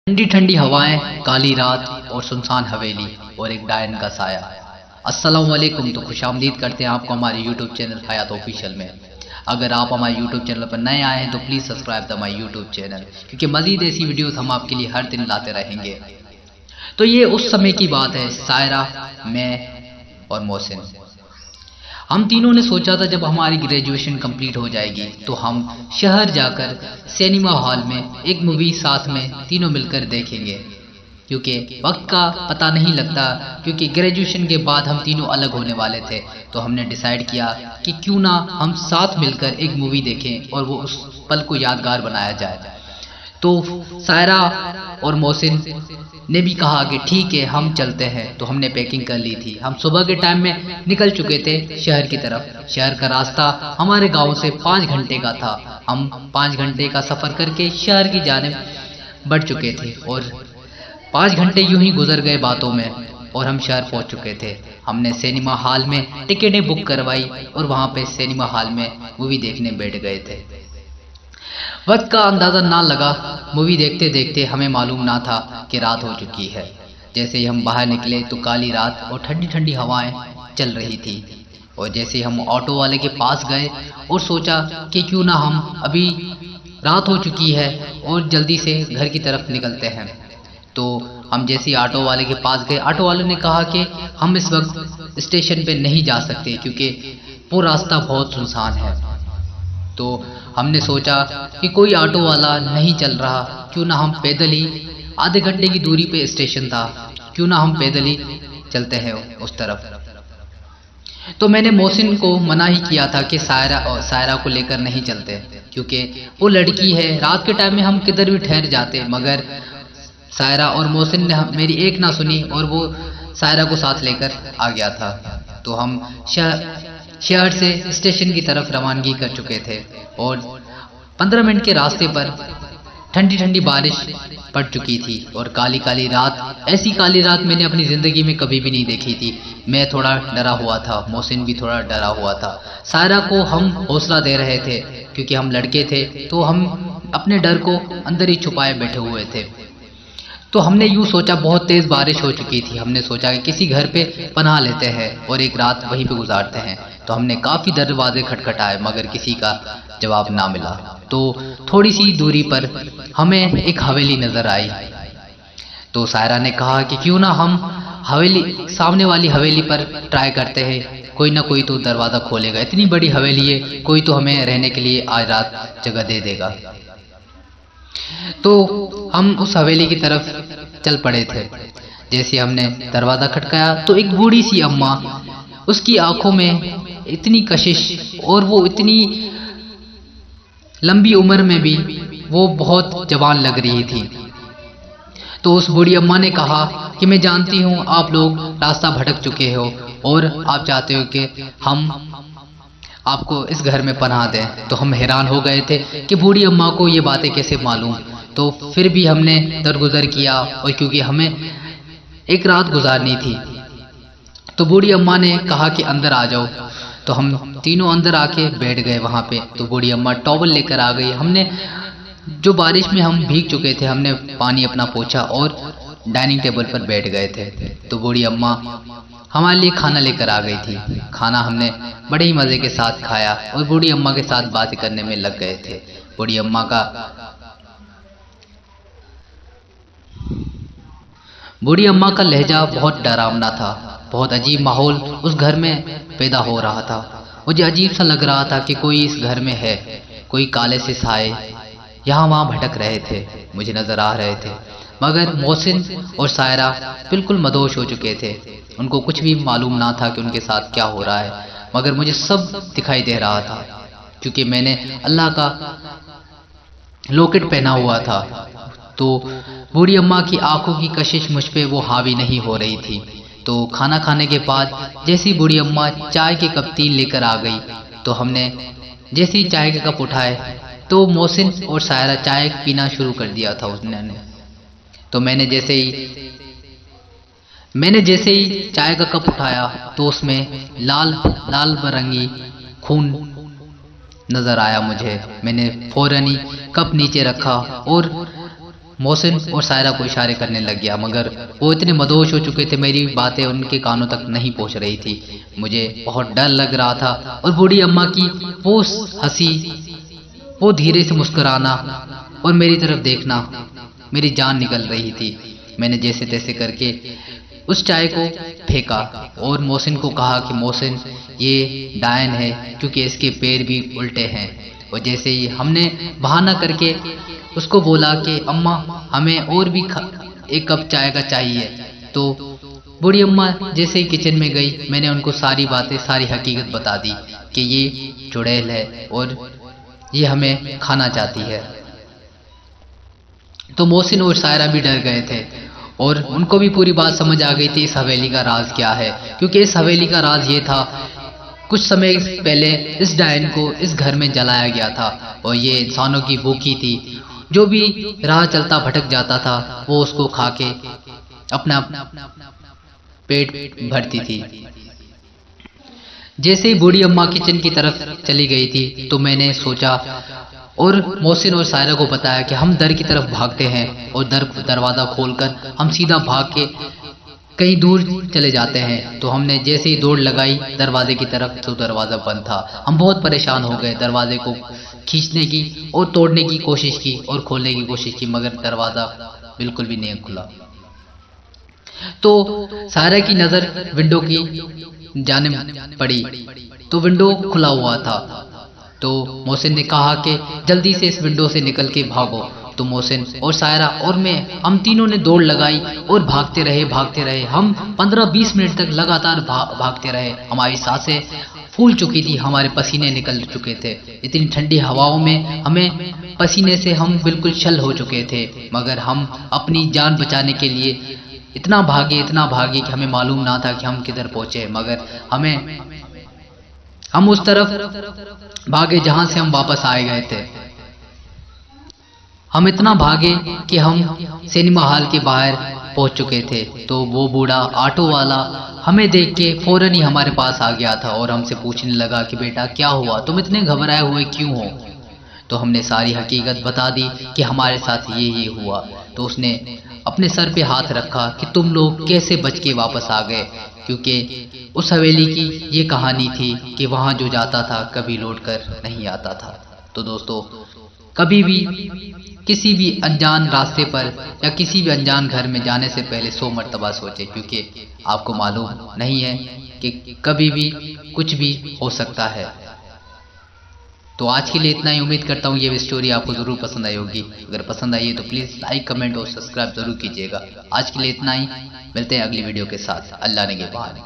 ठंडी ठंडी हवाएं, काली रात और सुनसान हवेली और एक डायन का साया। अस्सलाम वालेकुम। तो खुशामदीद करते हैं आपको हमारे यूट्यूब चैनल हयात ऑफिशियल में। अगर आप हमारे यूट्यूब चैनल पर नए आए हैं तो please subscribe the my YouTube channel, क्योंकि मज़ीद ऐसी वीडियोस हम आपके लिए हर दिन लाते रहेंगे। तो ये उस समय की बात है, सायरा, मैं और मोहसिन, हम तीनों ने सोचा था जब हमारी ग्रेजुएशन कंप्लीट हो जाएगी तो हम शहर जाकर सिनेमा हॉल में एक मूवी साथ में तीनों मिलकर देखेंगे, क्योंकि वक्त का पता नहीं लगता। क्योंकि ग्रेजुएशन के बाद हम तीनों अलग होने वाले थे, तो हमने डिसाइड किया कि क्यों ना हम साथ मिलकर एक मूवी देखें और वो उस पल को यादगार बनाया जाए। तो सायरा और मोहसिन ने भी कहा कि ठीक है हम चलते हैं। तो हमने पैकिंग कर ली थी। हम सुबह के टाइम में निकल चुके थे शहर की तरफ। शहर का रास्ता हमारे गांव से 5 घंटे का था। हम 5 घंटे का सफ़र करके शहर की जानिब बढ़ चुके थे और 5 घंटे यूं ही गुजर गए बातों में और हम शहर पहुंच चुके थे। हमने सिनेमा हॉल में टिकटें बुक करवाई और वहां पे सिनेमा हॉल में मूवी देखने बैठ गए थे। वक्त का अंदाज़ा ना लगा। मूवी देखते देखते हमें मालूम ना था कि रात हो चुकी है। जैसे ही हम बाहर निकले तो काली रात और ठंडी ठंडी हवाएं चल रही थी। और जैसे हम ऑटो वाले के पास गए और सोचा कि क्यों ना हम, अभी रात हो चुकी है और जल्दी से घर की तरफ निकलते हैं। तो हम जैसे ही ऑटो वाले के पास गए, ऑटो वाले ने कहा कि हम इस वक्त स्टेशन पे नहीं जा सकते क्योंकि वो रास्ता बहुत सुनसान है। तो हमने सोचा कि कोई ऑटो वाला नहीं चल रहा, क्यों ना हम पैदल ही, आधे घंटे की दूरी पे स्टेशन था, क्यों ना हम पैदल ही चलते हैं उस तरफ। तो मैंने मोहसिन को मना ही किया था कि सायरा को लेकर नहीं चलते, क्योंकि वो लड़की है। रात के टाइम में हम किधर भी ठहर जाते, मगर सायरा और मोहसिन ने मेरी एक ना सुनी और वो सायरा को साथ लेकर आ गया था। तो हम शहर से स्टेशन की तरफ रवानगी कर चुके थे और 15 मिनट के रास्ते पर ठंडी ठंडी बारिश पड़ चुकी थी और काली काली रात। ऐसी काली रात मैंने अपनी ज़िंदगी में कभी भी नहीं देखी थी। मैं थोड़ा डरा हुआ था, मोहसिन भी थोड़ा डरा हुआ था। सायरा को हम हौसला दे रहे थे क्योंकि हम लड़के थे, तो हम अपने डर को अंदर ही छुपाए बैठे हुए थे। तो हमने यूँ सोचा, बहुत तेज़ बारिश हो चुकी थी, हमने सोचा कि किसी घर पे पनाह लेते हैं और एक रात वहीं पे गुजारते हैं। तो हमने काफ़ी दरवाजे खटखटाए मगर किसी का जवाब ना मिला। तो थोड़ी सी दूरी पर हमें एक हवेली नज़र आई। तो सायरा ने कहा कि क्यों ना हम सामने वाली हवेली पर ट्राई करते हैं, कोई ना कोई तो दरवाज़ा खोलेगा। इतनी बड़ी हवेली है, कोई तो हमें रहने के लिए आज रात जगह दे देगा। तो हम उस हवेली की तरफ चल पड़े थे। जैसे हमने दरवाज़ा खटकाया तो एक बूढ़ी सी अम्मा, उसकी आंखों में इतनी कशिश और वो इतनी लंबी उम्र में भी वो बहुत जवान लग रही थी। तो उस बूढ़ी अम्मा ने कहा कि मैं जानती हूँ आप लोग रास्ता भटक चुके हो और आप चाहते हो कि हम आपको इस घर में पनाह दें। तो हम हैरान हो गए थे कि बूढ़ी अम्मा को ये बातें कैसे मालूम। तो फिर भी हमने दरगुजर किया और क्योंकि हमें एक रात गुजारनी थी, तो बूढ़ी अम्मा ने कहा कि अंदर आ जाओ। तो हम तीनों अंदर आके बैठ गए वहाँ पे। तो बूढ़ी अम्मा टॉवल लेकर आ गई। हमने, जो बारिश में हम भीग चुके थे, हमने पानी अपना पोंछा और डाइनिंग टेबल पर बैठ गए थे। तो बूढ़ी अम्मा हमारे लिए खाना लेकर आ गई थी। खाना हमने बड़े ही मज़े के साथ खाया और बूढ़ी अम्मा के साथ बातें करने में लग गए थे। बूढ़ी अम्मा का लहजा बहुत डरावना था। बहुत अजीब माहौल उस घर में पैदा हो रहा था। मुझे अजीब सा लग रहा था कि कोई इस घर में है। कोई काले से साए यहाँ वहाँ भटक रहे थे, मुझे नज़र आ रहे थे। मगर मोहसिन और सायरा बिल्कुल मदहोश हो चुके थे। उनको कुछ भी मालूम ना था कि उनके साथ क्या हो रहा है, मगर मुझे सब दिखाई दे रहा था क्योंकि मैंने अल्लाह का लॉकेट पहना हुआ था। तो बूढ़ी अम्मा की आंखों की कशिश मुझ पे वो हावी नहीं हो रही थी। तो खाना खाने के बाद जैसी बूढ़ी अम्मा चाय के कप 3 लेकर आ गई, तो हमने जैसे ही चाय के कप उठाए तो मोहसिन और सायरा चाय पीना शुरू कर दिया था उन्होंने। तो मैंने जैसे ही चाय का कप उठाया तो उसमें लाल बरंगी खून नज़र आया मुझे। मैंने फौरन ही कप नीचे रखा और मोहसिन और सायरा को इशारे करने लग गया, मगर वो इतने मदहोश हो चुके थे, मेरी बातें उनके कानों तक नहीं पहुंच रही थी। मुझे बहुत डर लग रहा था और बूढ़ी अम्मा की वो हंसी, वो धीरे से मुस्कुराना और मेरी तरफ देखना, मेरी जान निकल रही थी। मैंने जैसे तैसे करके उस चाय को फेंका और मोहसिन को कहा कि मोहसिन, ये डायन है क्योंकि इसके पैर भी उल्टे हैं। और जैसे ही हमने बहाना करके उसको बोला कि अम्मा हमें और भी एक कप चाय का चाहिए, तो बूढ़ी अम्मा जैसे ही किचन में गई, मैंने उनको सारी बातें, सारी हकीकत बता दी कि ये चुड़ैल है और ये हमें खाना चाहती है। तो मोहसिन और सायरा भी डर गए थे और उनको भी पूरी बात समझ आ गई थी इस हवेली का राज क्या है, क्योंकि इस हवेली का राज ये था, कुछ समय पहले इस डायन को इस घर में जलाया गया था और ये इंसानों की भूखी थी। जो भी राह चलता भटक जाता था वो उसको खा के अपना पेट भरती थी। जैसे ही बूढ़ी अम्मा किचन की तरफ चली गई थी तो मैंने सोचा और मोहसिन और सायरा को बताया कि हम दर की तरफ भागते हैं और दरवाज़ा खोलकर हम सीधा भाग के कहीं दूर चले जाते हैं। तो हमने जैसे ही दौड़ लगाई दरवाजे की तरफ तो दरवाज़ा बंद था। हम बहुत परेशान हो गए, दरवाजे को खींचने की और तोड़ने की कोशिश की और खोलने की कोशिश की, मगर दरवाज़ा बिल्कुल भी नहीं खुला। तो सायरा की नज़र विंडो की जाने पड़ी तो विंडो खुला हुआ था। तो मोहसिन ने कहा कि जल्दी से इस विंडो से निकल के भागो। तो मोहसिन और सायरा और मैं, हम तीनों ने दौड़ लगाई और भागते रहे। हम 15-20 मिनट तक लगातार भागते रहे। हमारी सांसें फूल चुकी थी, हमारे पसीने निकल चुके थे। इतनी ठंडी हवाओं में हमें पसीने से हम बिल्कुल छल हो चुके थे, मगर हम अपनी जान बचाने के लिए इतना भागे कि हमें मालूम ना था कि हम किधर पहुंचे। मगर हम उस तरफ भागे जहां से हम वापस आए गए थे। हम इतना भागे कि हम सिनेमा हॉल के बाहर पहुंच चुके थे। तो वो बूढ़ा ऑटो वाला हमें देख के फौरन ही हमारे पास आ गया था और हमसे पूछने लगा कि बेटा क्या हुआ, तुम इतने घबराए हुए क्यों हो। तो हमने सारी हकीकत बता दी कि हमारे साथ ये हुआ। तो उसने अपने सर पे हाथ रखा कि तुम लोग कैसे बच के वापस आ गए, क्योंकि उस हवेली की ये कहानी थी कि वहाँ जो जाता था कभी लौट कर नहीं आता था। तो दोस्तों, कभी भी किसी भी अनजान रास्ते पर या किसी भी अनजान घर में जाने से पहले 100 मर्तबा सोचें, क्योंकि आपको मालूम नहीं है कि कभी भी कुछ भी हो सकता है। तो आज के लिए इतना ही। उम्मीद करता हूँ ये स्टोरी आपको ज़रूर पसंद आई होगी। अगर पसंद आई है तो प्लीज़ लाइक, कमेंट और सब्सक्राइब ज़रूर कीजिएगा। आज के लिए इतना ही, मिलते हैं अगली वीडियो के साथ। अल्लाह ने के बाद।